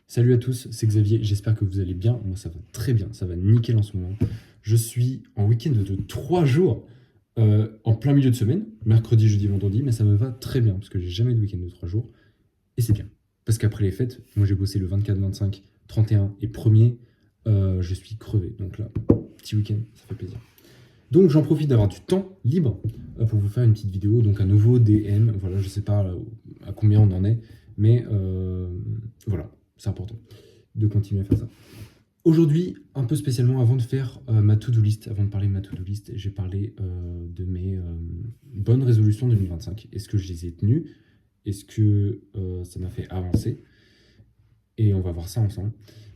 Salut à tous, c'est Xavier, j'espère que vous allez bien. Moi ça va très bien, ça va nickel en ce moment. Je suis en week-end de 3 jours, en plein milieu de semaine, mercredi, jeudi, vendredi, mais ça me va très bien parce que j'ai jamais de week-end de 3 jours. Et c'est bien. Parce qu'après les fêtes, moi j'ai bossé le 24, 25, 31 et 1er, je suis crevé. Donc là, petit week-end, ça fait plaisir. Donc j'en profite d'avoir du temps libre pour vous faire une petite vidéo, donc un nouveau DM. Voilà, je sais pas à combien on en est, mais voilà, c'est important de continuer à faire ça. Aujourd'hui, un peu spécialement, avant de faire ma to-do list, avant de parler de ma to-do list, j'ai parlé de mes bonnes résolutions 2025. Est-ce que je les ai tenues? Est-ce que ça m'a fait avancer? Et on va voir ça ensemble.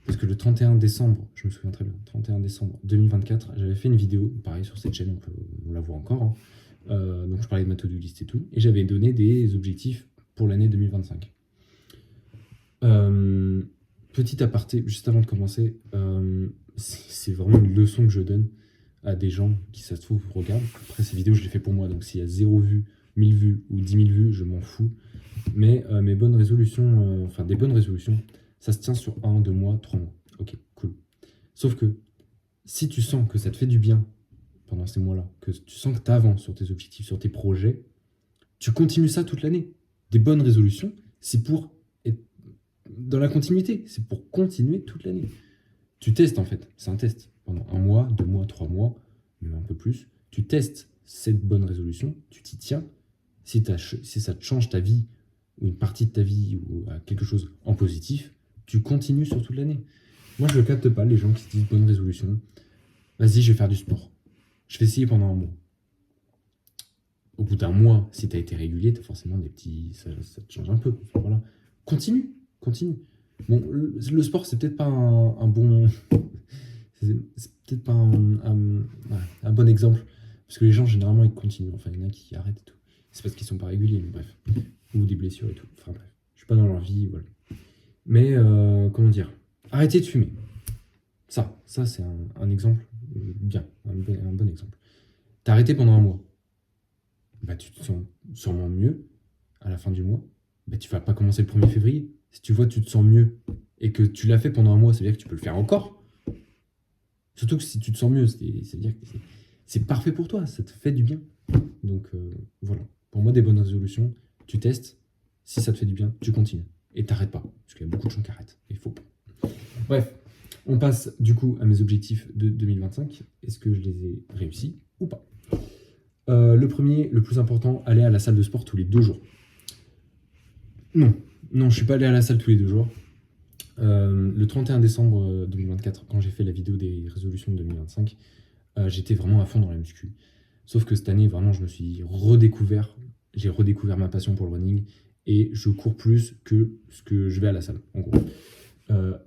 Parce que le 31 décembre, je me souviens très bien, 31 décembre 2024, j'avais fait une vidéo, pareil sur cette chaîne, on la voit encore. Hein. Donc je parlais de ma to-do list et tout. Et j'avais donné des objectifs pour l'année 2025. Petit aparté, juste avant de commencer, c'est vraiment une leçon que je donne à des gens qui, ça se trouve, regardent. Après, ces vidéos, je les fais pour moi, donc s'il y a 0 vues, 1000 vues ou 10 000 vues, je m'en fous. Mais mes bonnes résolutions, enfin des bonnes résolutions, ça se tient sur 1, 2 mois, 3 mois. Ok, cool. Sauf que si tu sens que ça te fait du bien pendant ces mois-là, que tu sens que tu avances sur tes objectifs, sur tes projets, tu continues ça toute l'année. Des bonnes résolutions, c'est pour être dans la continuité, c'est pour continuer toute l'année. Tu testes en fait, c'est un test. Pendant 1 mois, 2 mois, 3 mois, même un peu plus, tu testes cette bonne résolution, tu t'y tiens. Si ça te change ta vie, ou une partie de ta vie, ou quelque chose en positif, tu continues sur toute l'année. Moi, je ne capte pas les gens qui se disent bonne résolution. Vas-y, je vais faire du sport. Je vais essayer pendant 1 mois. Au bout d'1 mois, si tu as été régulier, tu as forcément des petits. Ça te change un peu. Enfin, voilà. Continue, continue. Bon, le sport, c'est peut-être pas un bon. C'est peut-être pas un bon exemple. Parce que les gens, généralement, ils continuent. Enfin, il y en a qui arrêtent et tout. C'est parce qu'ils sont pas réguliers, mais bref. Ou des blessures et tout. Enfin, bref. Je suis pas dans leur vie, voilà. Mais, comment dire, arrêtez de fumer. Ça c'est un exemple bien, un bon exemple. T'as arrêté pendant 1 mois. Bah, tu te sens sûrement mieux à la fin du mois. Bah, tu vas pas commencer le 1er février. Si tu vois que tu te sens mieux et que tu l'as fait pendant 1 mois, ça veut dire que tu peux le faire encore. Surtout que si tu te sens mieux, ça veut dire que c'est parfait pour toi, ça te fait du bien. Donc voilà, pour moi des bonnes résolutions, tu testes, si ça te fait du bien, tu continues. Et t'arrêtes pas, parce qu'il y a beaucoup de gens qui arrêtent, il faut pas. Bref, on passe du coup à mes objectifs de 2025. Est-ce que je les ai réussis ou pas? Le premier, le plus important, aller à la salle de sport tous les 2 jours. Non, je suis pas allé à la salle tous les 2 jours. Le 31 décembre 2024, quand j'ai fait la vidéo des résolutions de 2025, j'étais vraiment à fond dans la muscu. Sauf que cette année, vraiment, je me suis redécouvert. J'ai redécouvert ma passion pour le running et je cours plus que ce que je vais à la salle, en gros.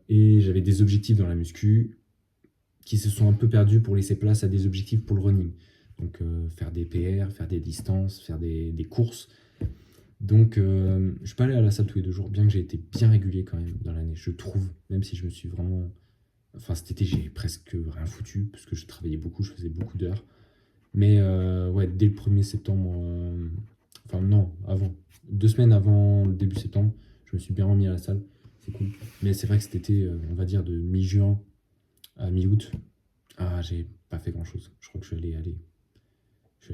Et j'avais des objectifs dans la muscu qui se sont un peu perdus pour laisser place à des objectifs pour le running. Donc faire des PR, faire des distances, faire des courses. Donc je suis pas allé à la salle tous les 2 jours, bien que j'ai été bien régulier quand même dans l'année, je trouve. Même si je me suis vraiment... Enfin cet été j'ai presque rien foutu, parce que je travaillais beaucoup, je faisais beaucoup d'heures. Mais ouais, dès le 1er septembre... Enfin non, avant. 2 semaines avant le début septembre, je me suis bien remis à la salle. C'est cool. Mais c'est vrai que cet été, on va dire de mi-juin à mi-août, j'ai pas fait grand-chose. Je crois que je suis allé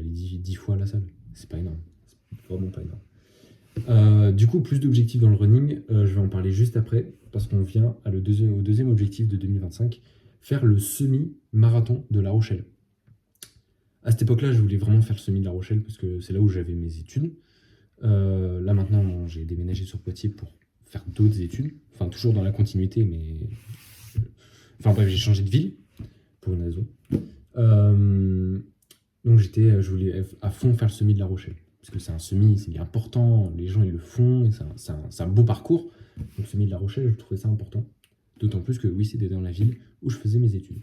10 fois à la salle. C'est pas énorme. C'est vraiment pas énorme. Du coup, plus d'objectifs dans le running. Je vais en parler juste après, parce qu'on vient au deuxième objectif de 2025, faire le semi-marathon de La Rochelle. À cette époque-là, je voulais vraiment faire le semi de La Rochelle, parce que c'est là où j'avais mes études. Là maintenant, j'ai déménagé sur Poitiers pour faire d'autres études. Enfin, toujours dans la continuité, mais... Enfin bref, j'ai changé de ville, pour une raison. Donc je voulais à fond faire le semi de La Rochelle. Parce que c'est un semi, c'est important, les gens ils le font, et c'est un beau parcours. Donc le semi de La Rochelle, je trouvais ça important. D'autant plus que oui, c'était dans la ville où je faisais mes études.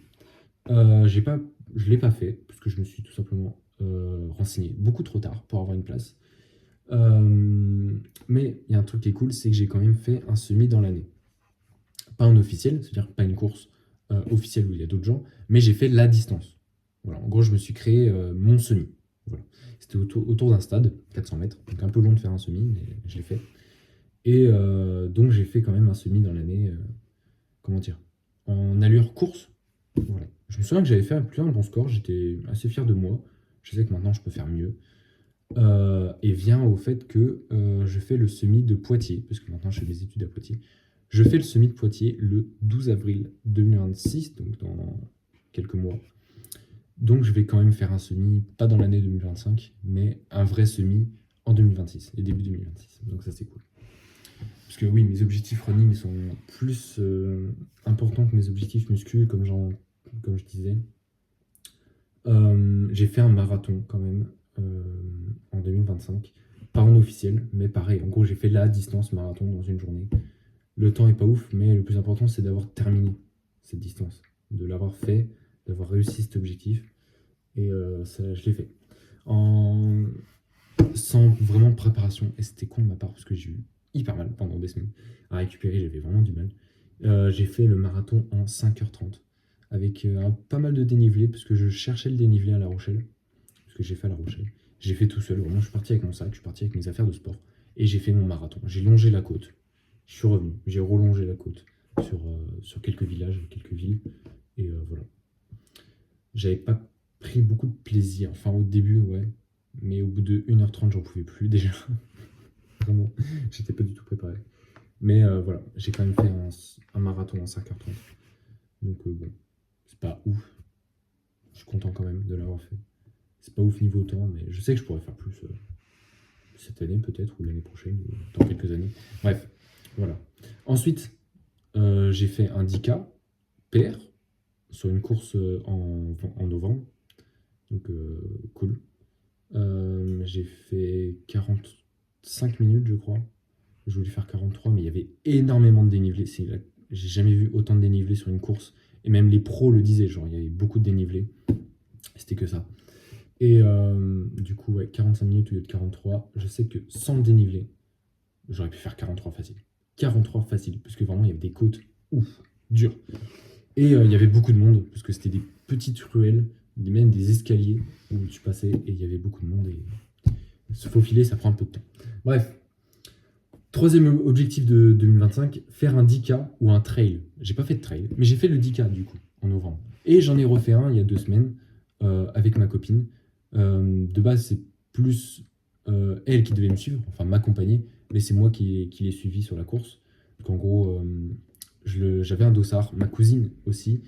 Je ne l'ai pas fait, parce que je me suis tout simplement renseigné beaucoup trop tard pour avoir une place. Mais il y a un truc qui est cool, c'est que j'ai quand même fait un semi dans l'année. Pas un officiel, c'est-à-dire pas une course officielle où il y a d'autres gens, mais j'ai fait la distance. Voilà, en gros, je me suis créé mon semi. Voilà. C'était autour d'un stade, 400 mètres, donc un peu long de faire un semi, mais je l'ai fait. Et donc j'ai fait quand même un semi dans l'année. comment dire, en allure course. Voilà. Je me souviens que j'avais fait plutôt un bon score, j'étais assez fier de moi. Je sais que maintenant je peux faire mieux. Et vient au fait que je fais le semi de Poitiers, parce que maintenant je fais des études à Poitiers. Je fais le semi de Poitiers le 12 avril 2026, donc dans quelques mois. Donc je vais quand même faire un semi, pas dans l'année 2025, mais un vrai semi en 2026, et début 2026. Donc ça c'est cool. Parce que oui, mes objectifs running sont plus importants que mes objectifs muscu, comme je disais. J'ai fait un marathon quand même en 2025. Pas en officiel, mais pareil. En gros, j'ai fait la distance marathon dans une journée. Le temps est pas ouf, mais le plus important, c'est d'avoir terminé cette distance. De l'avoir fait, d'avoir réussi cet objectif. Et ça, je l'ai fait. Sans vraiment de préparation. Et c'était con de ma part, parce que j'ai eu hyper mal pendant des semaines. À récupérer, j'avais vraiment du mal. J'ai fait le marathon en 5h30. Avec pas mal de dénivelé, parce que je cherchais le dénivelé à La Rochelle. Parce que j'ai fait à La Rochelle. J'ai fait tout seul, vraiment, je suis parti avec mon sac, je suis parti avec mes affaires de sport. Et j'ai fait mon marathon. J'ai longé la côte. Je suis revenu. J'ai relongé la côte sur quelques villages, quelques villes. Et voilà. J'avais pas pris beaucoup de plaisir. Enfin, au début, ouais. Mais au bout de 1h30, j'en pouvais plus déjà. Vraiment, j'étais pas du tout préparé. Mais voilà, j'ai quand même fait un marathon en 5h30. Donc bon, c'est pas ouf. Je suis content quand même de l'avoir fait. C'est pas ouf niveau temps, mais je sais que je pourrais faire plus cette année peut-être, ou l'année prochaine, ou dans quelques années. Bref, voilà. Ensuite, j'ai fait un 10K PR sur une course en novembre. Donc cool. J'ai fait 45 minutes, je crois. Je voulais faire 43, mais il y avait énormément de dénivelé. J'ai jamais vu autant de dénivelé sur une course. Et même les pros le disaient, genre, il y avait beaucoup de dénivelé. C'était que ça. Et du coup, ouais, 45 minutes au lieu de 43. Je sais que sans le dénivelé, j'aurais pu faire 43 facile. 43 facile, parce que vraiment, il y avait des côtes ouf, dures. Et il y avait beaucoup de monde, parce que c'était des petites ruelles, même des escaliers où tu passais, et il y avait beaucoup de monde. Et se faufiler, ça prend un peu de temps. Bref. Troisième objectif de 2025, faire un 10K ou un trail. J'ai pas fait de trail, mais j'ai fait le 10K du coup, en novembre. Et j'en ai refait un il y a 2 semaines avec ma copine. De base, c'est plus elle qui devait me suivre, enfin m'accompagner, mais c'est moi qui l'ai suivi sur la course. Donc en gros, j'avais un dossard, ma cousine aussi.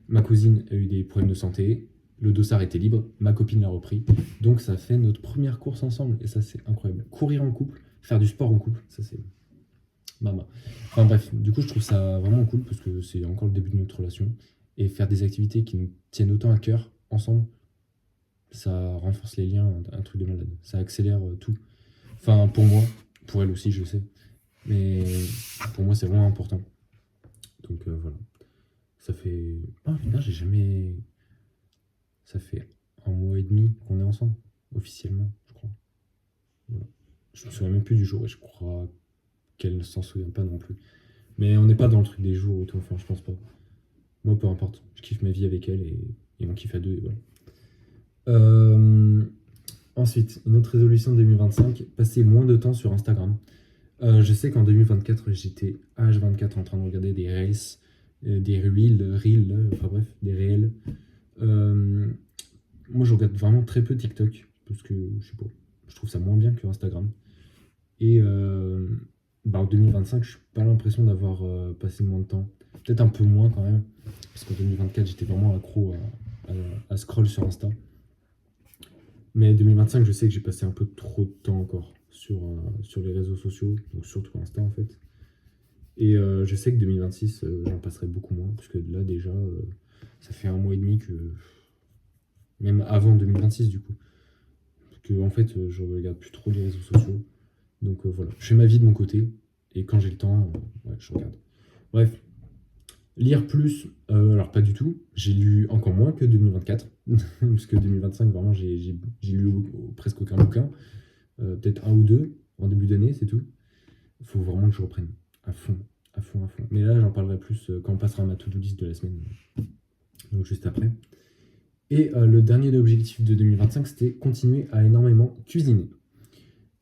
Ma cousine a eu des problèmes de santé, le dossard était libre, ma copine l'a repris. Donc ça fait notre première course ensemble, et ça c'est incroyable. Courir en couple, faire du sport en couple, ça c'est maman. Enfin bref, du coup je trouve ça vraiment cool, parce que c'est encore le début de notre relation. Et faire des activités qui nous tiennent autant à cœur ensemble, ça renforce les liens, un truc de malade. Ça accélère tout. Enfin, pour moi, pour elle aussi, je sais. Mais pour moi, c'est vraiment important. Donc voilà. Ça fait. Ah putain, j'ai jamais. Ça fait 1 mois et demi qu'on est ensemble, officiellement, je crois. Voilà. Je me souviens même plus du jour, et je crois qu'elle ne s'en souvient pas non plus. Mais on n'est pas dans le truc des jours ou tout, enfin, je pense pas. Moi, peu importe. Je kiffe ma vie avec elle, et on kiffe à deux, et voilà. Ensuite, une autre résolution 2025, passer moins de temps sur Instagram. Je sais qu'en 2024, j'étais H24 en train de regarder des reels, des reels, enfin bref, des réels. Moi, je regarde vraiment très peu TikTok, parce que, je sais pas, je trouve ça moins bien que Instagram. Et en 2025, je n'ai pas l'impression d'avoir passé moins de temps. Peut-être un peu moins quand même, parce qu'en 2024, j'étais vraiment accro à scroll sur Insta. Mais 2025, je sais que j'ai passé un peu trop de temps encore sur les réseaux sociaux, donc surtout Insta en fait. Et je sais que 2026, j'en passerai beaucoup moins, parce que là déjà, ça fait 1 mois et demi que... Même avant 2026 du coup. Que en fait, je regarde plus trop les réseaux sociaux. Donc voilà, je fais ma vie de mon côté, et quand j'ai le temps, ouais, je regarde. Bref. Lire plus, alors pas du tout. J'ai lu encore moins que 2024, parce que 2025, vraiment, j'ai lu presque aucun bouquin. Peut-être un ou deux en début d'année, c'est tout. Il faut vraiment que je reprenne à fond, à fond, à fond. Mais là, j'en parlerai plus quand on passera à ma to-do list de la semaine, donc juste après. Et le dernier objectif de 2025, c'était continuer à énormément cuisiner.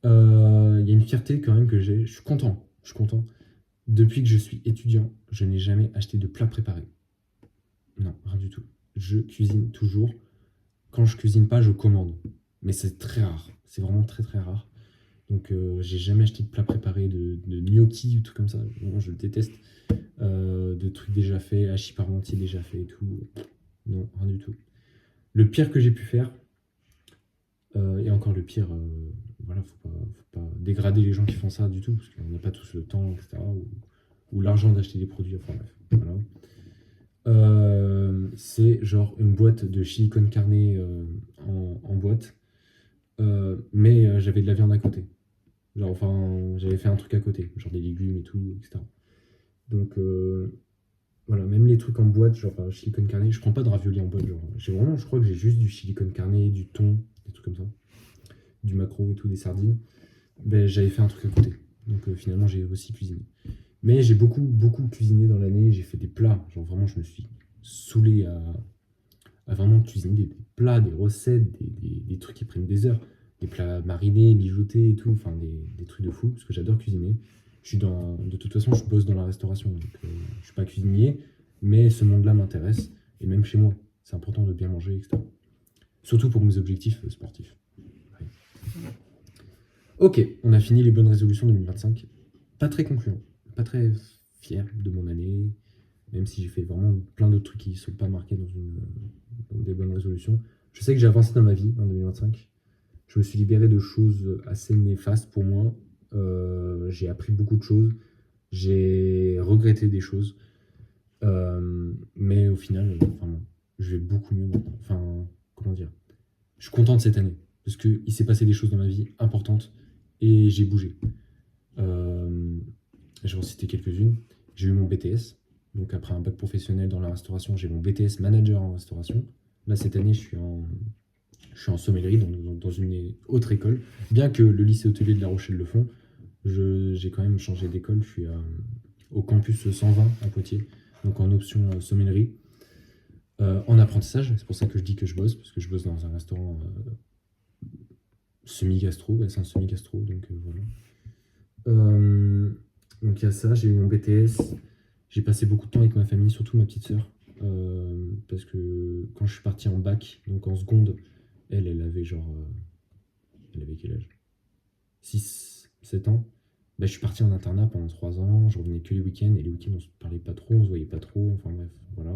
Il y a une fierté quand même que j'ai, je suis content Depuis que je suis étudiant, je n'ai jamais acheté de plat préparé. Non, rien du tout. Je cuisine toujours. Quand je cuisine pas, je commande. Mais c'est très rare. C'est vraiment très très rare. Donc j'ai jamais acheté de plat préparé, de gnocchi ou tout comme ça. Vraiment, je le déteste. De trucs déjà faits, hachis parmentier déjà fait et tout. Non, rien du tout. Le pire que j'ai pu faire, et encore le pire, voilà, faut pas dégrader les gens qui font ça du tout, parce qu'on n'a pas tous le temps, etc. Ou l'argent d'acheter des produits, enfin bref, voilà. C'est genre une boîte de chili con carne en boîte, mais j'avais de la viande à côté. Genre, enfin, j'avais fait un truc à côté, genre des légumes et tout, etc. Donc, voilà, même les trucs en boîte, genre chili con carne, je prends pas de ravioli en boîte, genre, je crois que j'ai juste du chili con carne, du thon, des trucs comme ça, du maquereau et tout, des sardines. Ben, j'avais fait un truc à côté. Donc, finalement, j'ai aussi cuisiné. Mais j'ai beaucoup cuisiné dans l'année, j'ai fait des plats, genre vraiment, je me suis saoulé à vraiment cuisiner des plats, des recettes, des trucs qui prennent des heures, des plats marinés, mijotés et tout, enfin des trucs de fou, parce que j'adore cuisiner. De toute façon, je bosse dans la restauration, donc je suis pas cuisinier, mais ce monde-là m'intéresse, et même chez moi, c'est important de bien manger, etc. Surtout pour mes objectifs sportifs. Ouais. Ok, on a fini les bonnes résolutions 2025. Pas très concluant, pas très fier de mon année, même si j'ai fait vraiment plein d'autres trucs qui ne sont pas marqués dans des bonnes résolutions. Je sais que j'ai avancé dans ma vie en 2025. Je me suis libéré de choses assez néfastes pour moi. J'ai appris beaucoup de choses. J'ai regretté des choses. Mais au final, enfin, je vais beaucoup mieux maintenant. Enfin, comment dire? Je suis content de cette année. Parce qu'il s'est passé des choses dans ma vie importantes et j'ai bougé. Euh, je vais en citer quelques-unes. J'ai eu mon BTS. Donc après un bac professionnel dans la restauration, j'ai mon BTS manager en restauration. Là, cette année, je suis en sommellerie dans une autre école. Bien que le lycée hôtelier de La Rochelle le font, j'ai quand même changé d'école. Je suis au campus 120 à Poitiers, donc en option sommellerie. En apprentissage, c'est pour ça que je dis que je bosse, parce que je bosse dans un restaurant semi-gastro, c'est un semi-gastro, donc voilà. Donc il y a ça, j'ai eu mon BTS, j'ai passé beaucoup de temps avec ma famille, surtout ma petite sœur, parce que quand je suis parti en bac, donc en seconde, elle avait genre, elle avait quel âge? 6, 7 ans. Bah, je suis parti en internat pendant 3 ans, je revenais que les week-ends, et les week-ends on se parlait pas trop, on se voyait pas trop, enfin bref, voilà.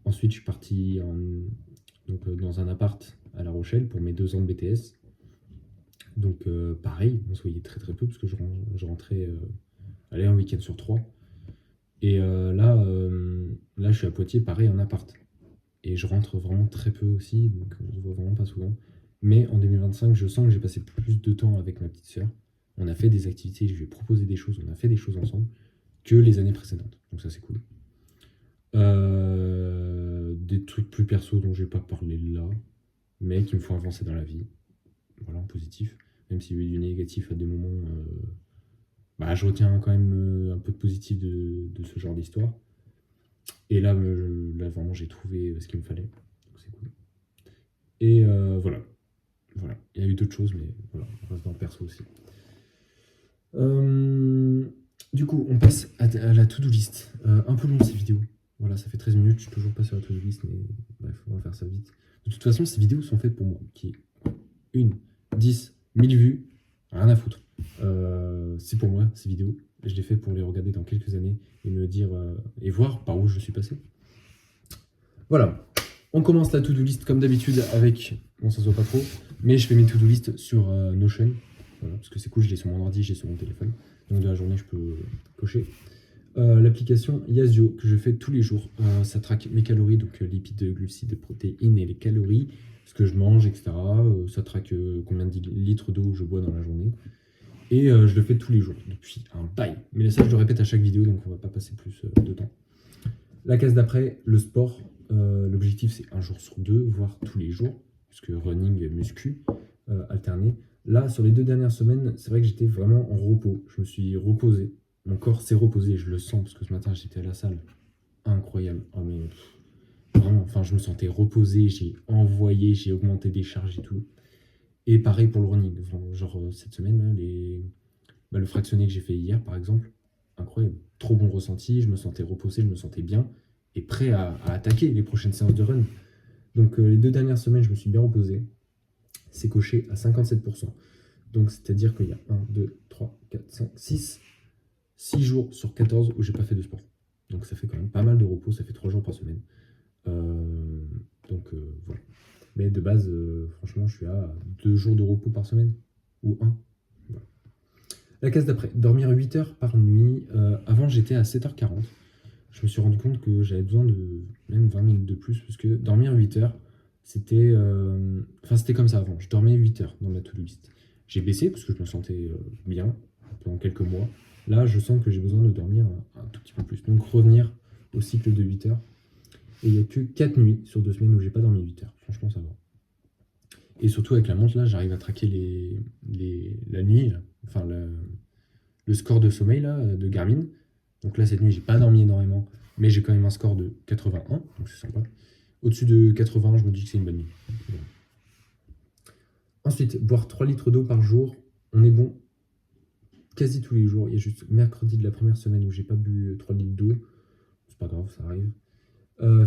Ensuite je suis parti dans un appart à La Rochelle pour mes 2 ans de BTS. Donc pareil, on se voyait très très peu parce que je rentrais aller un week-end sur 3. Et là, je suis à Poitiers, pareil, en appart. Et je rentre vraiment très peu aussi, donc on se voit vraiment pas souvent. Mais en 2025, je sens que j'ai passé plus de temps avec ma petite sœur. On a fait des activités, je lui ai proposé des choses, on a fait des choses ensemble que les années précédentes. Donc ça, c'est cool. Des trucs plus perso dont je vais pas parler là, mais qui me font avancer dans la vie. Voilà, en positif. Même s'il y a eu du négatif à des moments, bah, je retiens quand même un peu de positif de ce genre d'histoire. Et là, là vraiment, j'ai trouvé ce qu'il me fallait. Donc c'est cool. Et voilà. Voilà. Il y a eu d'autres choses, mais voilà, on reste dans le perso aussi. Du coup, on passe à la to-do list. Un peu long ces vidéos. Voilà, ça fait 13 minutes, je suis toujours pas sur la to-do list, mais bref, on va faire ça vite. De toute façon, ces vidéos sont faites pour moi. Qui est 1, 10, 1000 vues, rien à foutre. C'est pour moi, ces vidéos. Je les fais pour les regarder dans quelques années et me dire et voir par où je suis passé. Voilà. On commence la to-do list comme d'habitude avec, bon ça se voit pas trop, mais je fais mes to-do list sur Notion, voilà, parce que c'est cool, je l'ai sur mon ordi, j'ai sur mon téléphone, donc de la journée je peux cocher. L'application Yazio que je fais tous les jours, ça traque mes calories, donc lipides, glucides, protéines et les calories, ce que je mange, etc. Ça traque combien de litres d'eau je bois dans la journée. Et je le fais tous les jours, depuis un bail. Mais ça, je le répète à chaque vidéo, donc on va pas passer plus de temps. La case d'après, le sport. L'objectif, c'est un jour sur 2, voire tous les jours, puisque running, muscu, alterné. Là, sur les 2 dernières semaines, c'est vrai que j'étais vraiment en repos. Je me suis reposé. Mon corps s'est reposé, je le sens, parce que ce matin, j'étais à la salle. Incroyable. Oh, mais vraiment, enfin, je me sentais reposé, j'ai envoyé, j'ai augmenté des charges et tout. Et pareil pour le running. Genre cette semaine, là, le fractionné que j'ai fait hier, par exemple, incroyable. Trop bon ressenti, je me sentais reposé, je me sentais bien et prêt à attaquer les prochaines séances de run. Donc les 2 dernières semaines, je me suis bien reposé. C'est coché à 57%. Donc c'est-à-dire qu'il y a 1, 2, 3, 4, 5, 6 jours sur 14 où j'ai pas fait de sport. Donc ça fait quand même pas mal de repos, ça fait 3 jours par semaine. Voilà. Mais de base, franchement, je suis à 2 jours de repos par semaine. Ou 1. Voilà. La case d'après, dormir 8 heures par nuit. Avant, j'étais à 7h40. Je me suis rendu compte que j'avais besoin de même 20 minutes de plus, parce que dormir 8 heures, c'était comme ça avant. Je dormais 8 heures dans ma to-do list. J'ai baissé parce que je me sentais bien pendant quelques mois. Là, je sens que j'ai besoin de dormir un tout petit peu plus. Donc revenir au cycle de 8 heures. Et il n'y a que 4 nuits sur 2 semaines où j'ai pas dormi 8 heures. Franchement, ça va. Et surtout avec la montre, là, j'arrive à traquer la nuit, enfin le score de sommeil là, de Garmin. Donc là, cette nuit, j'ai pas dormi énormément, mais j'ai quand même un score de 81, donc c'est sympa. Au-dessus de 80, je me dis que c'est une bonne nuit. Voilà. Ensuite, boire 3 litres d'eau par jour. On est bon quasi tous les jours. Il y a juste mercredi de la première semaine où j'ai pas bu 3 litres d'eau. C'est pas grave, ça arrive.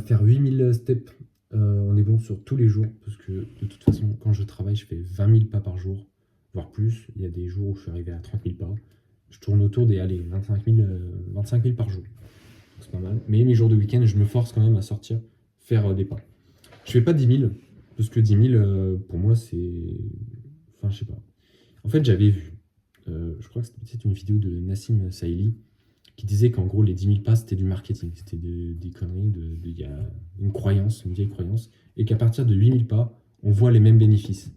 Faire 8000 steps, on est bon sur tous les jours, parce que de toute façon, quand je travaille, je fais 20 000 pas par jour, voire plus. Il y a des jours où je suis arrivé à 30 000 pas. Je tourne autour des 25 000 par jour. C'est pas mal. Mais mes jours de week-end, je me force quand même à sortir, faire des pas. Je fais pas 10 000, parce que 10 000, pour moi, c'est... Enfin, je sais pas. En fait, j'avais vu, je crois que c'était peut-être une vidéo de Nassim Saïli, qui disait qu'en gros, les 10 000 pas, c'était du marketing. C'était des conneries, il y a une croyance, une vieille croyance, et qu'à partir de 8 000 pas, on voit les mêmes bénéfices.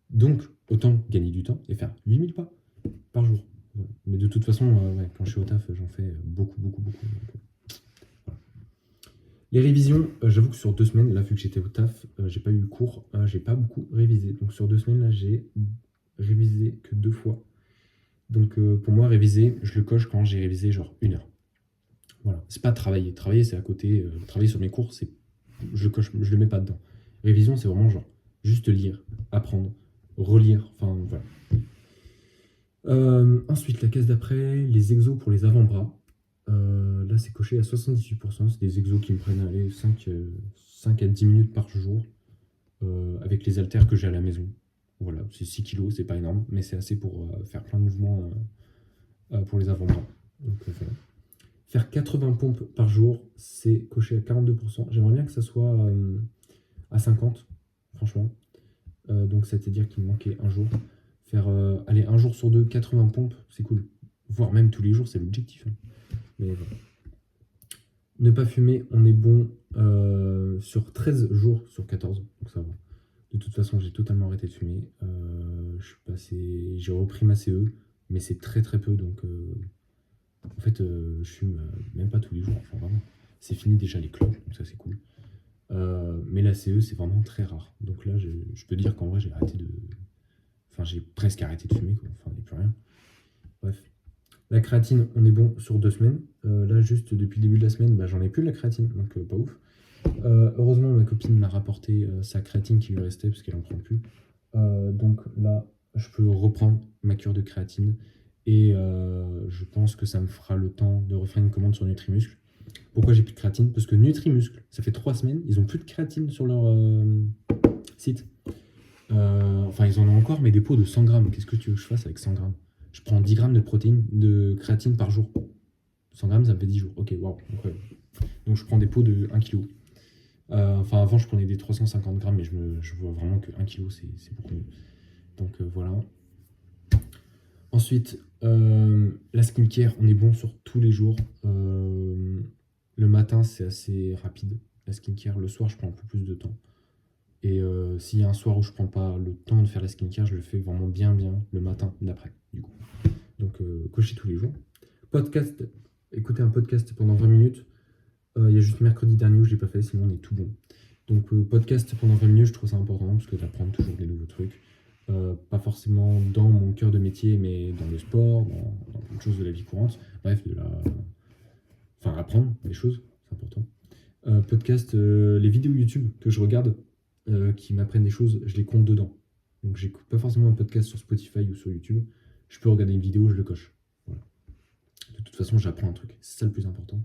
Donc, autant gagner du temps et faire 8 000 pas par jour. Voilà. Mais de toute façon, quand je suis au taf, j'en fais beaucoup. Donc, voilà. Les révisions, j'avoue que sur 2 semaines, là, vu que j'étais au taf, j'ai pas eu cours, j'ai pas beaucoup révisé. Donc, sur 2 semaines, là, j'ai révisé que 2 fois. Donc, pour moi, réviser, je le coche quand j'ai révisé genre 1 heure. Voilà. C'est pas travailler. Travailler, c'est à côté. Travailler sur mes cours, je le coche, je le mets pas dedans. Révision, c'est vraiment genre juste lire, apprendre, relire. Enfin, voilà. Ensuite, la case d'après, les exos pour les avant-bras. Là, c'est coché à 78%. C'est des exos qui me prennent 5 à 10 minutes par jour avec les haltères que j'ai à la maison. Voilà, c'est 6 kilos, c'est pas énorme, mais c'est assez pour faire plein de mouvements pour les avant-bras. Donc, voilà. Faire 80 pompes par jour, c'est coché à 42%. J'aimerais bien que ça soit à 50, franchement. Donc, c'est-à-dire qu'il me manquait un jour. Faire, un jour sur 2, 80 pompes, c'est cool. Voire même tous les jours, c'est l'objectif. Hein. Mais voilà. Ne pas fumer, on est bon sur 13 jours sur 14, donc ça va. De toute façon, j'ai totalement arrêté de fumer. J'ai repris ma CE, mais c'est très très peu, donc en fait, je fume même pas tous les jours. Enfin, vraiment, c'est fini déjà les clopes, donc ça c'est cool. Mais la CE, c'est vraiment très rare. Donc là, je peux dire qu'en vrai, j'ai presque arrêté de fumer, quoi. Enfin, il n'y a plus rien. Bref. La créatine, on est bon sur 2 semaines. Là, juste depuis le début de la semaine, j'en ai plus de la créatine, donc pas ouf. Heureusement, ma copine m'a rapporté sa créatine qui lui restait parce qu'elle en prend plus. Donc là, je peux reprendre ma cure de créatine et je pense que ça me fera le temps de refaire une commande sur Nutrimuscle. Pourquoi j'ai plus de créatine? Parce que Nutrimuscle, ça fait 3 semaines, ils ont plus de créatine sur leur site. Enfin, ils en ont encore, mais des pots de 100 grammes. Qu'est-ce que tu veux que je fasse avec 100 grammes? Je prends 10 grammes de créatine par jour. 100 grammes, ça me fait 10 jours. Ok, waouh, incroyable. Donc je prends des pots de 1 kg. Avant, je prenais des 350 grammes, mais je vois vraiment que 1 kg, c'est beaucoup mieux. Donc voilà. Ensuite, la skincare, on est bon sur tous les jours. Le matin, c'est assez rapide. La skincare, le soir, je prends un peu plus de temps. Et s'il y a un soir où je prends pas le temps de faire la skincare, je le fais vraiment bien le matin d'après, du coup. Donc, cocher tous les jours. Podcast, écouter un podcast pendant 20 minutes. Il y a juste mercredi dernier où je l'ai pas fait, sinon on est tout bon. Donc, podcast pendant 20 minutes, je trouve ça important, parce que d'apprendre toujours des nouveaux trucs. Pas forcément dans mon cœur de métier, mais dans le sport, dans plein de choses de la vie courante. Bref, apprendre des choses, c'est important. Podcast, les vidéos YouTube que je regarde, qui m'apprennent des choses, je les compte dedans. Donc j'écoute pas forcément un podcast sur Spotify ou sur YouTube. Je peux regarder une vidéo, je le coche. Voilà. De toute façon, j'apprends un truc. C'est ça le plus important.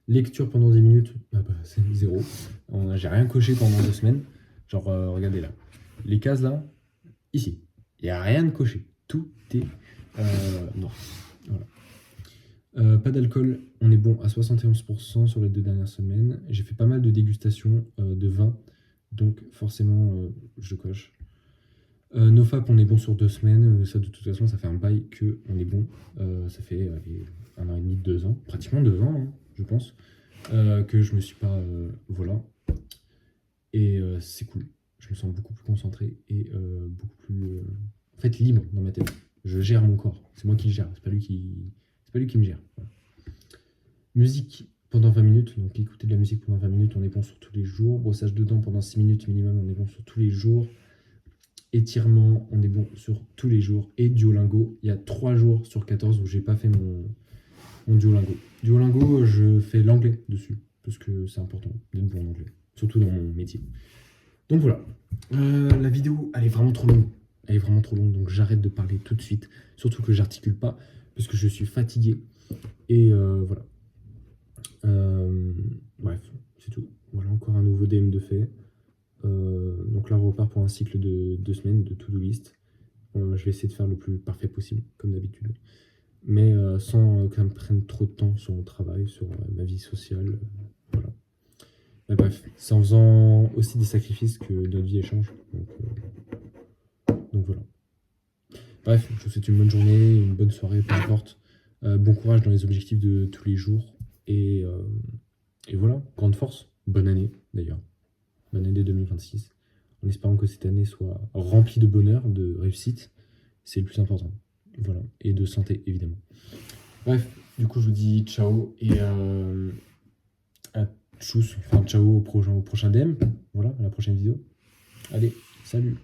Lecture pendant 10 minutes, c'est 0. J'ai rien coché pendant 2 semaines. Genre, regardez là. Les cases là, ici. Il n'y a rien de coché. Tout est noir. Voilà. Pas d'alcool, on est bon à 71% sur les 2 dernières semaines. J'ai fait pas mal de dégustations de vin, donc forcément je coche. NoFap, on est bon sur 2 semaines. Ça, de toute façon, ça fait un bail qu'on est bon. Ça fait 1 an et demi, 2 ans, pratiquement 2 ans, hein, je pense, que je me suis pas. Voilà. Et c'est cool. Je me sens beaucoup plus concentré et beaucoup plus. En fait, libre dans ma tête. Je gère mon corps. C'est moi qui le gère. C'est pas lui qui me gère. Voilà. Musique pendant 20 minutes. Donc, écouter de la musique pendant 20 minutes, on est bon sur tous les jours. Brossage de dents pendant 6 minutes minimum, on est bon sur tous les jours. Étirement, on est bon sur tous les jours. Et Duolingo, il y a 3 jours sur 14 où j'ai pas fait mon Duolingo. Duolingo, je fais l'anglais dessus, parce que c'est important d'être bon en anglais, surtout dans mon métier. Donc voilà, la vidéo, elle est vraiment trop longue. Elle est vraiment trop longue, donc j'arrête de parler tout de suite. Surtout que j'articule pas, parce que je suis fatigué. Et voilà. Bref, c'est tout. Voilà, encore un nouveau DM de fait. Donc là, on repart pour un cycle de 2 semaines de to-do list. Je vais essayer de faire le plus parfait possible, comme d'habitude. Mais sans que ça me prenne trop de temps sur mon travail, sur ma vie sociale. Voilà. Mais bref, c'est en faisant aussi des sacrifices que notre vie change. Donc voilà. Bref, je vous souhaite une bonne journée, une bonne soirée, peu importe. Bon courage dans les objectifs de tous les jours. Et voilà, grande force. Bonne année, d'ailleurs. Bonne année 2026. En espérant que cette année soit remplie de bonheur, de réussite. C'est le plus important. Voilà. Et de santé, évidemment. Bref, du coup, je vous dis ciao et à tchuss. Enfin, ciao au prochain DM. Voilà, à la prochaine vidéo. Allez, salut!